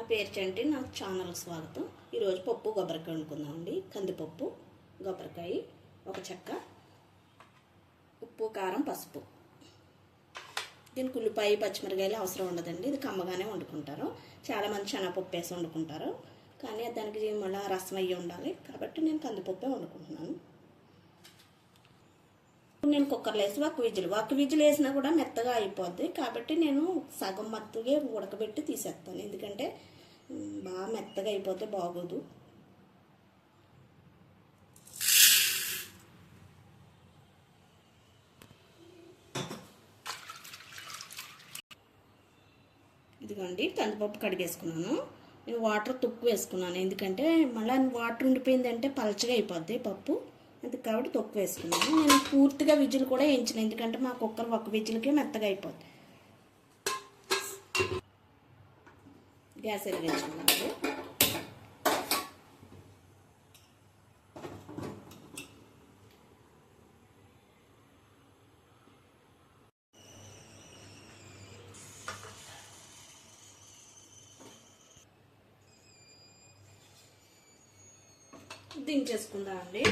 పేరు చంటి, నా ఛానల్కి స్వాగతం. ఈరోజు పప్పు కొబ్బరికాయ వండుకుందామండి. కందిపప్పు, కొబ్బరికాయ, ఒక చెక్క, ఉప్పు, కారం, పసుపు. దీనికి ఉల్లిపాయ, పచ్చిమిరకాయలు అవసరం ఉండదండి. ఇది కమ్మగానే వండుకుంటారు. చాలామంది శనగపప్పు వేసి వండుకుంటారు, కానీ దానికి మళ్ళీ రసం అయ్యి ఉండాలి కాబట్టి నేను కందిపప్పే వండుకుంటున్నాను. నేను కుక్కర్లో వేసి ఒక్క విజిల్ వేసినా కూడా మెత్తగా అయిపోద్ది కాబట్టి నేను సగం మత్తుగా ఉడకబెట్టి తీసేస్తాను. ఎందుకంటే బాగా మెత్తగా అయిపోతే బాగోదు. ఇదిగోండి, కందిపప్పు కడిగేసుకున్నాను. నేను వాటర్ తక్కువ వేసుకున్నాను, ఎందుకంటే మళ్ళీ వాటర్ ఉండిపోయిందంటే పలచగా అయిపోద్ది పప్పు. అది కాబట్టి తక్కువ వేసుకున్నాను. నేను పూర్తిగా విజిల్ కూడా వేయించిన, ఎందుకంటే మా కుక్కర్ ఒక విజిల్కే మెత్తగా అయిపోద్ది. గ్యాస్ వెలిగించుకున్నాను. దించేసుకుందామండి.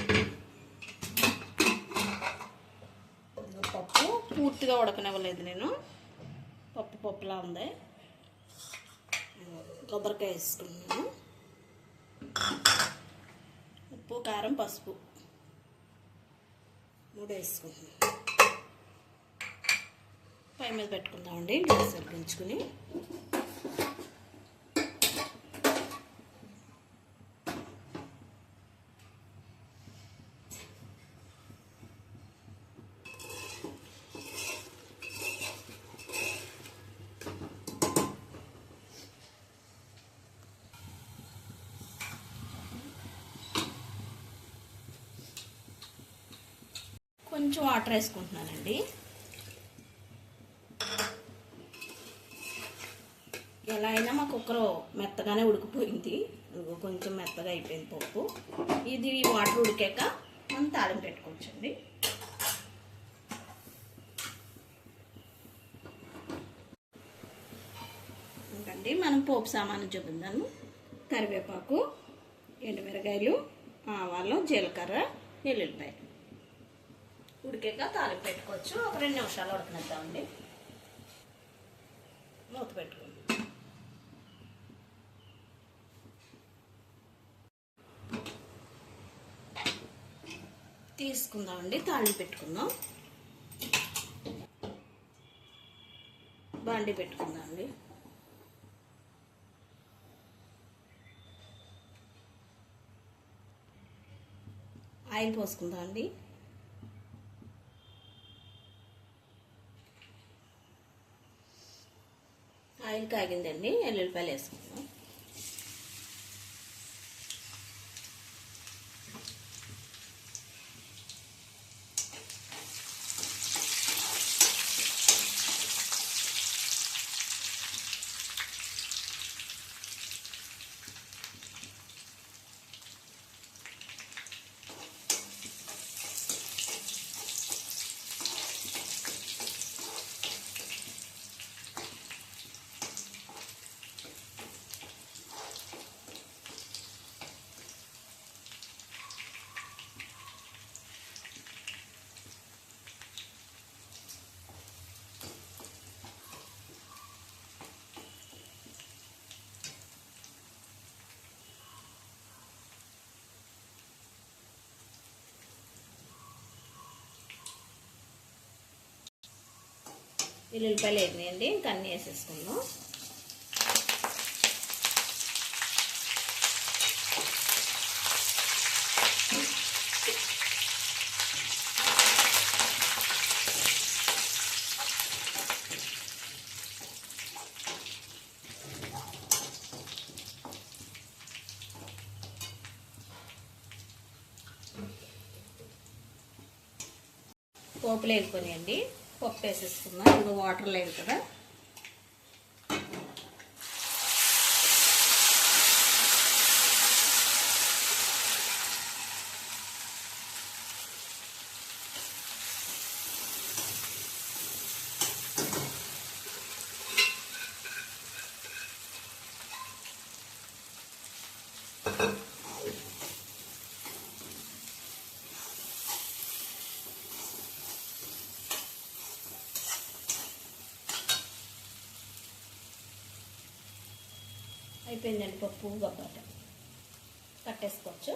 పప్పు పూర్తిగా ఉడకనివ్వలేదు నేను, పప్పులా ఉంది. కొబ్బరికాయ వేసుకున్నాను, ఉప్పు, కారం, పసుపు 3 వేసుకుంటున్నాను. పై మీద పెట్టుకుందామండి. గ్యాస్ వెలిగించుకుని కొంచెం వాటర్ వేసుకుంటున్నానండి. ఎలా అయినా మా కుక్కర్ మెత్తగానే ఉడికిపోయింది, కొంచెం మెత్తగా అయిపోయింది పప్పు. ఇది వాటర్ ఉడికాక మనం తాలింపు పెట్టుకోవచ్చండి. ఎందుకండి మనం పోపు సామాను చూపిందాము. కరివేపాకు, ఎండుమిరకాయలు, ఆవాలు, జీలకర్ర, ఎల్లుల్లిపాయలు. ఉడికాక తాలింపు పెట్టుకోవచ్చు. ఒక 2 నిమిషాలు ఉడకనిద్దామండి. మూత పెట్టుకోండి. తీసుకుందామండి, తాలింపు పెట్టుకుందాం. బాండి పెట్టుకుందామండి. ఆయిల్ పోసుకుందామండి. ఆయిల్ కాగిందండి, ఎల్లుల్లిపాయలు వేసుకుందాం. ఎల్లుల్లిపాయలు వేగినాయండి, ఇంకా అన్నీ వేసేసుకుందాం. పోపులు వేసుకొనియండి, పప్పు వేసేసుకుందాం. ఇంకా వాటర్ లేదు కదా. అయిపోయిందండి పప్పు కొబ్బరికాయ. కట్టేసుకోవచ్చు.